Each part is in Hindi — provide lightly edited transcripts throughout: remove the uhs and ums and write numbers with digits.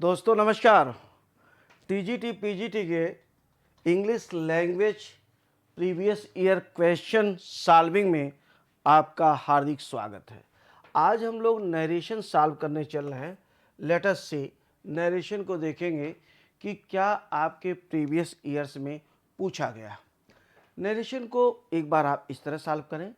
दोस्तों नमस्कार। टीजीटी पीजीटी के English language previous year question solving में आपका हार्दिक स्वागत है। आज हम लोग नरेशन सॉल्व करने चल रहे हैं। लेट अस सी, नरेशन को देखेंगे कि क्या आपके प्रीवियस ईयर्स में पूछा गया। नरेशन को एक बार आप इस तरह सॉल्व करें।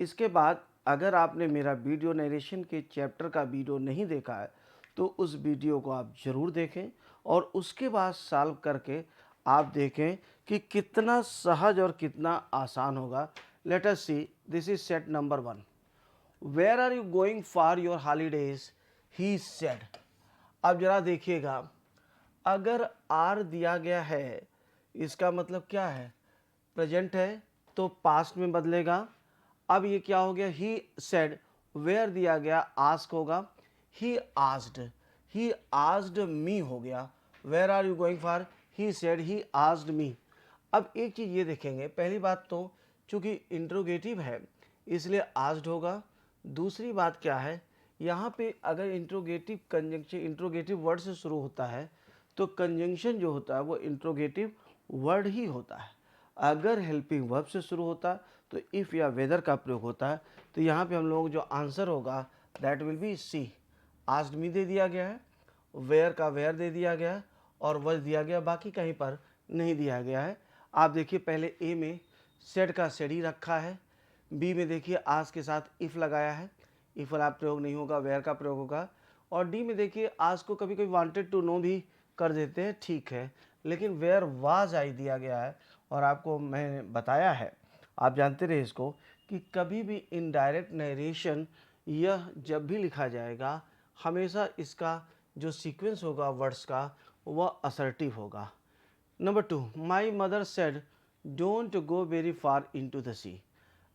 इसके बाद अगर आपने मेरा वीडियो नरेशन के चैप्टर का वीडियो नहीं देखा है तो उस वीडियो को आप ज़रूर देखें और उसके बाद सॉल्व करके आप देखें कि कितना सहज और कितना आसान होगा। Let us see, this is set number 1। Where are you going for your holidays, he said. अब जरा देखिएगा, अगर आर दिया गया है इसका मतलब क्या है, प्रेजेंट है तो पास्ट में बदलेगा। अब ये क्या हो गया, ही सेड, वेयर दिया गया आस्क होगा, ही आस्क्ड मी हो गया। Where are you going for, he said he asked me. अब एक चीज़ ये देखेंगे, पहली बात तो चूंकि इंट्रोगेटिव है इसलिए आस्क्ड होगा। दूसरी बात क्या है, यहाँ पे अगर इंट्रोगेटिव कंजंक्शन इंट्रोगेटिव वर्ड से शुरू होता है तो कंजंक्शन जो होता है वो इंट्रोगेटिव वर्ड ही होता है। अगर हेल्पिंग वर्ब से शुरू होता तो इफ़ या वेदर का प्रयोग होता है। तो यहाँ पे हम लोग जो आंसर होगा that will be C. Asked me दे दिया गया है, वेयर का वेयर दे दिया गया है और वज दिया गया, बाकी कहीं पर नहीं दिया गया है। आप देखिए पहले ए में सेड का सेड ही रखा है, बी में देखिए आज के साथ इफ़ लगाया है, इफ़ वाला प्रयोग नहीं होगा, वेयर का प्रयोग होगा। और डी में देखिए आज को कभी कभी वांटेड टू नो भी कर देते हैं, ठीक है, लेकिन वेयर वाज आई दिया गया है। और आपको मैंने बताया है, आप जानते रहे इसको, कि कभी भी इनडायरेक्ट नरेशन यह जब भी लिखा जाएगा हमेशा इसका जो सीक्वेंस होगा वर्ड्स का वह असर्टिव होगा। Number 2, my mother said don't go very far into the sea.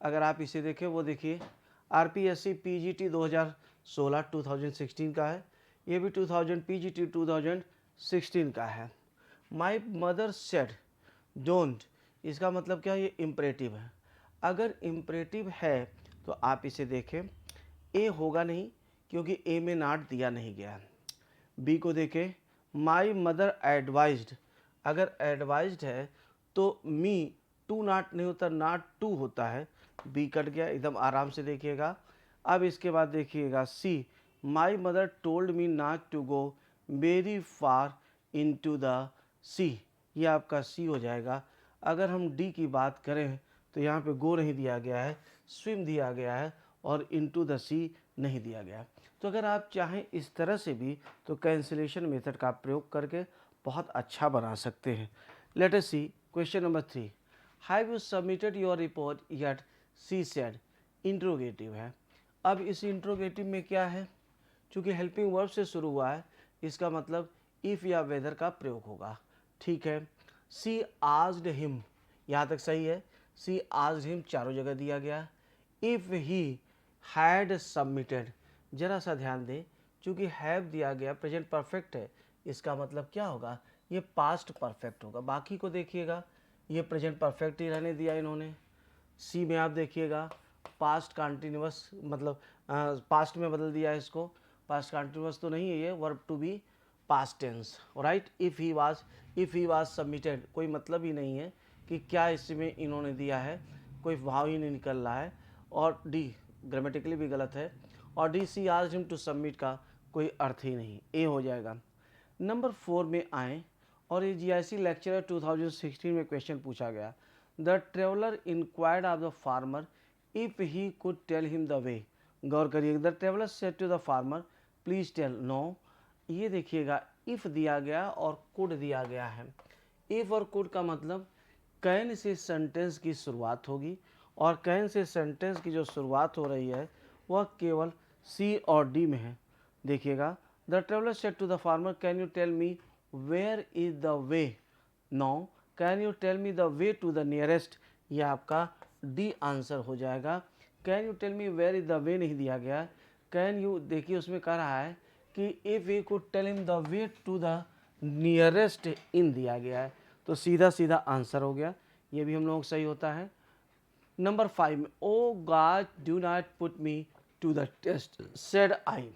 अगर आप इसे देखें, वो देखिए आरपीएससी पीजीटी 2016 2016 का है, ये भी 2000 पीजीटी 2016 का है। माई मदर सेड डोंट, इसका मतलब क्या है, ये इम्परेटिव है। अगर इम्परेटिव है तो आप इसे देखें, ए होगा नहीं क्योंकि ए में नॉट दिया नहीं गया। बी को देखें, माई मदर एडवाइज्ड, अगर एडवाइज्ड है तो मी टू नॉट नहीं होता, नॉट टू होता है, बी कट गया, एकदम आराम से देखिएगा। अब इसके बाद देखिएगा C, my mother told me not to go very far into the sea, ये आपका सी हो जाएगा। अगर हम डी की बात करें तो यहाँ पे गो नहीं दिया गया है, स्विम दिया गया है और इनटू द सी नहीं दिया गया। तो अगर आप चाहें इस तरह से भी तो कैंसिलेशन मेथड का प्रयोग करके बहुत अच्छा बना सकते हैं। Let us see question number 3। Have you submitted your report yet, she said. Interrogative है। अब इस इंट्रोगेटिव में क्या है, चूँकि हेल्पिंग वर्ब से शुरू हुआ है इसका मतलब इफ़ या वेदर का प्रयोग होगा, ठीक है। सी आस्क्ड हिम, यहाँ तक सही है। सी आस्क्ड हिम चारों जगह दिया गया। इफ़ ही हैड सबमिटेड, जरा सा ध्यान दें, चूँकि हैव दिया गया प्रेजेंट परफेक्ट है, इसका मतलब क्या होगा, ये पास्ट परफेक्ट होगा। बाकी को देखिएगा, ये प्रेजेंट परफेक्ट ही रहने दिया इन्होंने। सी में आप देखिएगा पास्ट कंटिन्यूअस, मतलब पास्ट में बदल दिया है इसको। पास्ट कंटिन्यूअस तो नहीं है, ये verb to be past tense, right. If he was submitted, कोई मतलब ही नहीं है कि क्या इसमें इन्होंने दिया है, कोई भाव ही नहीं निकल रहा है। और डी ग्रामेटिकली भी गलत है। और D, she asked him to submit का कोई अर्थ ही नहीं, ए हो जाएगा। नंबर 4 में आए और ये जीआईसी लेक्चरर 2016 में क्वेश्चन पूछा गया। The traveller enquired of the farmer if he could tell him the way. गौर करिए, the traveller said to the farmer please tell, no. ये देखिएगा इफ़ दिया गया और कुड दिया गया है। इफ़ और कुड का मतलब कैन से सेंटेंस की शुरुआत होगी और कैन से सेंटेंस की जो शुरुआत हो रही है वह केवल सी और डी में है। देखिएगा, the traveller said to the farmer can you tell me where is the way, no. Can you tell me the way to the nearest, ये आपका डी आंसर हो जाएगा। Can you tell me where is the way नहीं दिया गया। कैन यू, देखिए उसमें कह रहा है कि if we could tell him the way to the nearest inn दिया गया है, तो सीधा सीधा आंसर हो गया, ये भी हम लोग सही होता है। नंबर 5 में, O God do not put me to the test said I.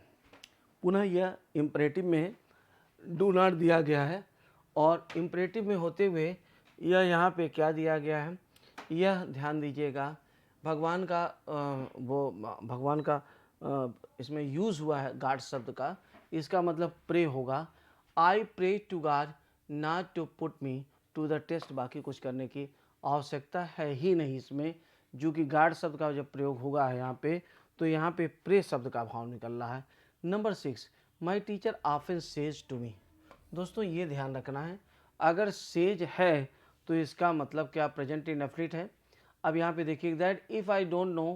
पुनः यह इम्परेटिव में है, डू नॉट दिया गया है। और इम्परेटिव में होते हुए यह यहाँ पे क्या दिया गया है, यह ध्यान दीजिएगा, भगवान का भगवान का इसमें यूज़ हुआ है गॉड शब्द का, इसका मतलब प्रे होगा। I pray to God not to put me to the test, बाकी कुछ करने की आवश्यकता है ही नहीं इसमें, जो कि गॉड शब्द का जब प्रयोग होगा है यहाँ पे, तो यहाँ पे प्रे शब्द का भाव निकल रहा है। Number 6, my teacher often says to me. दोस्तों ये ध्यान रखना है, अगर सेज है तो इसका मतलब क्या, प्रेजेंट इंडेफिनिट है। अब यहाँ पे देखिए that if I don't no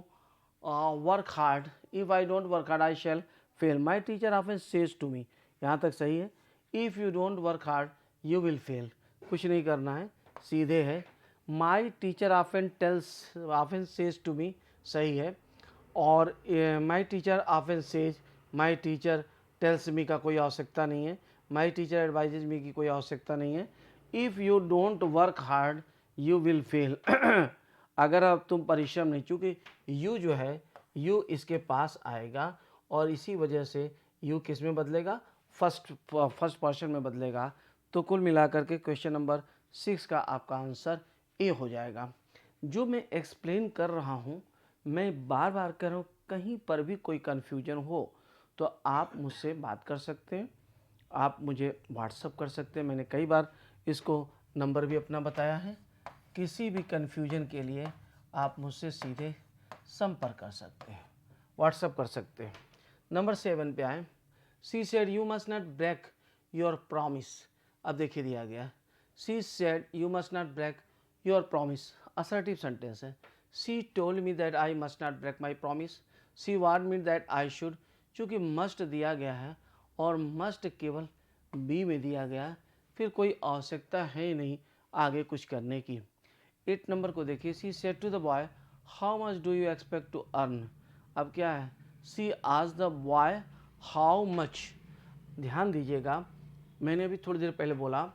work hard, if I don't work hard I shall fail, my teacher often says to me, यहाँ तक सही है। If you don't work hard you will fail, कुछ नहीं करना है, सीधे है। My teacher often says to me, सही है। और my teacher often says, my teacher tells me का कोई आवश्यकता नहीं है, माई टीचर एडवाइजेज मी की कोई आवश्यकता नहीं है। If you don't work hard you will fail, अगर अब तुम परिश्रम नहीं, चूँकि यू जो है यू इसके पास आएगा और इसी वजह से यू किस में बदलेगा, फर्स्ट पर्सन में बदलेगा। तो कुल मिलाकर के क्वेश्चन नंबर 6 का आपका आंसर ए हो जाएगा। जो मैं एक्सप्लेन कर रहा हूँ, मैं बार बार कर रहा हूँ, कहीं पर भी कोई कन्फ्यूजन हो तो आप मुझसे बात कर सकते हैं, आप मुझे व्हाट्सअप कर सकते हैं। मैंने कई बार इसको नंबर भी अपना बताया है, किसी भी कन्फ्यूजन के लिए आप मुझसे सीधे संपर्क कर सकते हैं, व्हाट्सअप कर सकते हैं। नंबर 7 पे आए, C said you must not break your promise. अब देखिए दिया गया, C said you must not break your promise, assertive sentence है। C told me that I must not break my promise, C warned me that I should, चूँकि मस्ट दिया गया है और मस्ट केवल बी में दिया गया है, फिर कोई आवश्यकता है ही नहीं आगे कुछ करने की। 8 नंबर को देखिए, she said to the boy how much do you expect to earn. अब क्या है, सी आज द बॉय हाउ मच, ध्यान दीजिएगा, मैंने अभी थोड़ी देर पहले बोला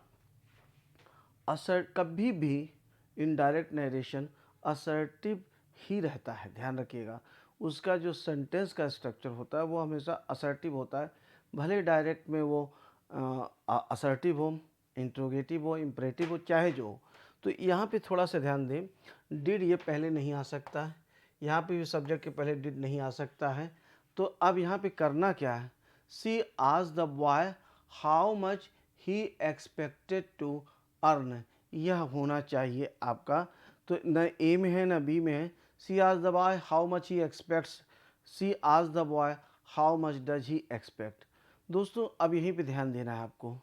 असर्ट, कभी भी इनडायरेक्ट नरेशन असर्टिव ही रहता है, ध्यान रखिएगा। उसका जो सेंटेंस का स्ट्रक्चर होता है वो हमेशा असर्टिव होता है, भले डायरेक्ट में वो असर्टिव हो, इंट्रोगेटिव हो, इम्परेटिव हो, चाहे जो हो। तो यहाँ पे थोड़ा सा ध्यान दें, डिड ये पहले नहीं आ सकता है, यहाँ पे भी सब्जेक्ट के पहले डिड नहीं आ सकता है। तो अब यहाँ पे करना क्या है, सी आज the boy how much he expected to earn, यह होना चाहिए आपका। तो न ए में है न बी में है। सी आज the boy how much he expects, C आज the boy how much does he expect. दोस्तों अब यहीं पे ध्यान देना है आपको,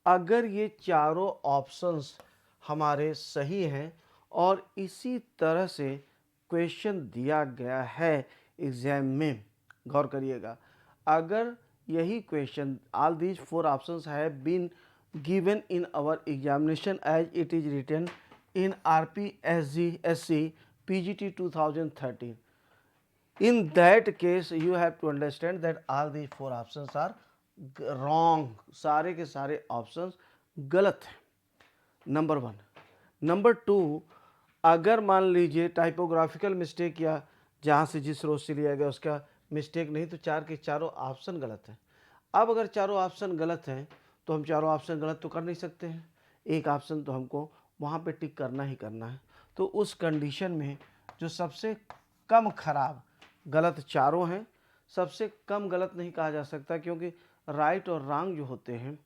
अगर ये चारों ऑप्शंस हमारे सही हैं और इसी तरह से क्वेश्चन दिया गया है एग्जाम में, गौर करिएगा, अगर यही question all these 4 options have been given in our examination as it is written in RPSC PGT 2013, in that case you have to understand that all these 4 options are wrong, सारे के सारे ऑप्शंस गलत हैं, नंबर 1। नंबर 2, अगर मान लीजिए टाइपोग्राफिकल मिस्टेक या जहाँ से जिस रोज से लिया गया उसका मिस्टेक नहीं, तो 4 के चारों ऑप्शन गलत हैं। अब अगर चारों ऑप्शन गलत हैं तो हम चारों ऑप्शन गलत तो कर नहीं सकते हैं, एक ऑप्शन तो हमको वहाँ पे टिक करना ही करना है। तो उस कंडीशन में जो सबसे कम खराब, गलत चारों हैं, सबसे कम गलत नहीं कहा जा सकता, क्योंकि राइट और रॉन्ग जो होते हैं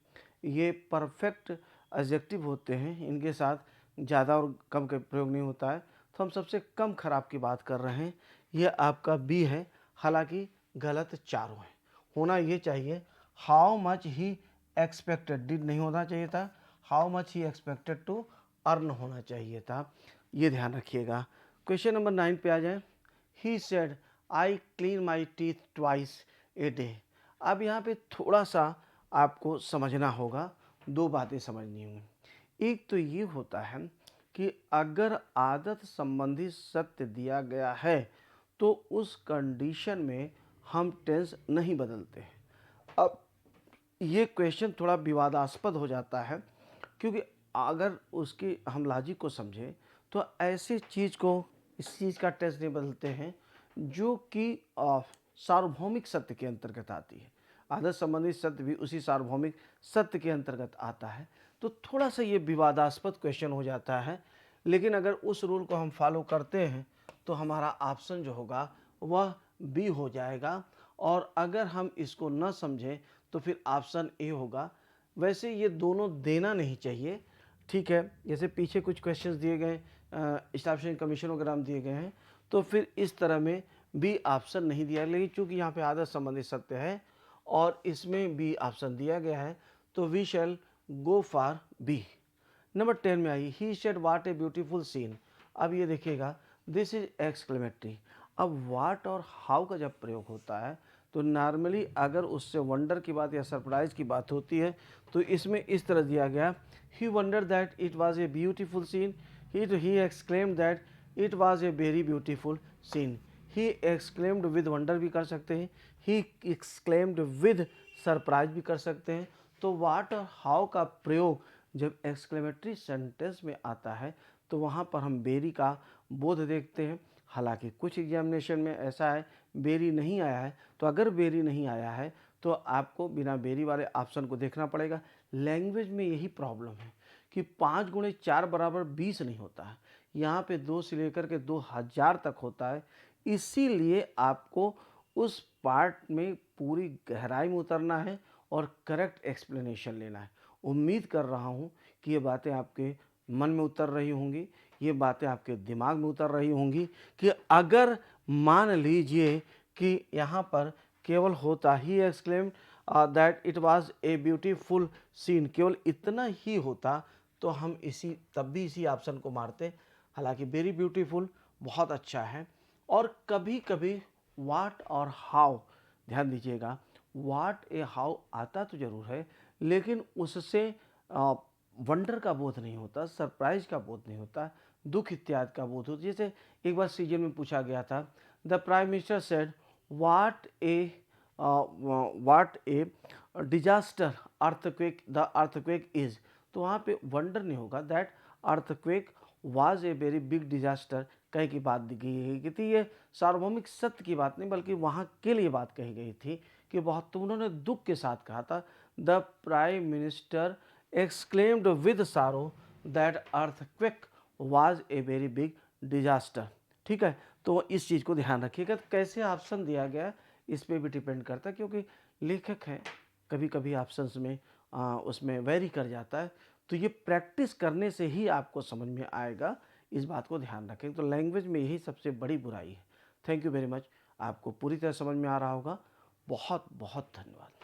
ये परफेक्ट एडजेक्टिव होते हैं, इनके साथ ज़्यादा और कम का प्रयोग नहीं होता है। तो हम सबसे कम खराब की बात कर रहे हैं, यह आपका बी है, हालांकि गलत चारों हैं। होना ये चाहिए how much he expected, did नहीं होना चाहिए था, how much he expected to earn होना चाहिए था, ये ध्यान रखिएगा। क्वेश्चन नंबर 9 पे आ जाए, he said I clean my teeth twice a day. अब यहाँ पे थोड़ा सा आपको समझना होगा, 2 बातें समझनी होंगी। एक तो ये होता है कि अगर आदत संबंधी सत्य दिया गया है तो उस कंडीशन में हम टेंस नहीं बदलते हैं। अब ये क्वेश्चन थोड़ा विवादास्पद हो जाता है, क्योंकि अगर उसकी हम लॉजिक को समझें तो ऐसी चीज़ को, इस चीज़ का टेंस नहीं बदलते हैं जो कि सार्वभौमिक सत्य के अंतर्गत आती है। आदर्श संबंधी सत्य भी उसी सार्वभौमिक सत्य के अंतर्गत आता है। तो थोड़ा सा ये विवादास्पद क्वेश्चन हो जाता है, लेकिन अगर उस रूल को हम फॉलो करते हैं तो हमारा ऑप्शन जो होगा वह बी हो जाएगा, और अगर हम इसको न समझें तो फिर ऑप्शन ए होगा। वैसे ये दोनों देना नहीं चाहिए, ठीक है। जैसे पीछे कुछ क्वेश्चंस दिए गए, स्टाफ सिलेक्शन कमीशन वगैरह में दिए गए हैं, तो फिर इस तरह में बी ऑप्शन नहीं दिया, लेकिन चूंकि यहाँ पे आदर्श संबंधी सत्य है और इसमें बी ऑप्शन दिया गया है, तो we shall go for B. Number 10 में आई, he said what a beautiful scene. अब ये देखिएगा, दिस इज एक्सक्लेमेटरी। अब व्हाट और हाउ का जब प्रयोग होता है तो नॉर्मली अगर उससे वंडर की बात या सरप्राइज की बात होती है तो इसमें इस तरह दिया गया, he wonder that it was a beautiful scene, he exclaimed that it was a very beautiful scene. He exclaimed with wonder भी कर सकते हैं, ही एक्सक्लेम्ड विद सरप्राइज भी कर सकते हैं। तो व्हाट और हाउ का प्रयोग जब एक्सक्लेमेटरी सेंटेंस में आता है तो वहाँ पर हम बेरी का बोध देखते हैं। हालांकि कुछ एग्जामिनेशन में ऐसा है बेरी नहीं आया है, तो अगर बेरी नहीं आया है तो आपको बिना बेरी वाले ऑप्शन को देखना पड़ेगा। लैंग्वेज में यही प्रॉब्लम है कि 5 गुणे 4 बराबर 20 नहीं होता है, यहाँ पे 2 से लेकर के 2000 तक होता है। इसीलिए आपको उस पार्ट में पूरी गहराई में उतरना है और करेक्ट एक्सप्लेनेशन लेना है। उम्मीद कर रहा हूँ कि ये बातें आपके मन में उतर रही होंगी, ये बातें आपके दिमाग में उतर रही होंगी कि अगर मान लीजिए कि यहाँ पर केवल होता he exclaim that it was a beautiful scene, केवल इतना ही होता तो हम तब भी इसी ऑप्शन को मारते। हालांकि वेरी ब्यूटीफुल बहुत अच्छा है, और कभी कभी व्हाट और हाउ, ध्यान दीजिएगा, व्हाट ए हाउ आता तो जरूर है, लेकिन उससे वंडर का बोध नहीं होता, सरप्राइज का बोध नहीं होता, दुख इत्यादि का बोध होता। जैसे एक बार सीजन में पूछा गया था, the prime minister said what A disaster earthquake the earthquake is. तो वहाँ पे वंडर नहीं होगा, that earthquake was a very big disaster कहीं की बात की गई थी। ये सार्वभौमिक सत्य की बात नहीं बल्कि वहाँ के लिए बात कही गई थी कि बहुत, तो उन्होंने दुख के साथ कहा था, the prime minister exclaimed with sorrow that earthquake was a very big disaster. ठीक है, तो इस चीज़ को ध्यान रखिएगा। तो कैसे ऑप्शन दिया गया इस पर भी डिपेंड करता है, क्योंकि लेखक है, कभी कभी ऑप्शंस में उसमें वेरी कर जाता है। तो ये प्रैक्टिस करने से ही आपको समझ में आएगा, इस बात को ध्यान रखें। तो लैंग्वेज में यही सबसे बड़ी बुराई है। थैंक यू वेरी मच, आपको पूरी तरह समझ में आ रहा होगा। बहुत बहुत धन्यवाद।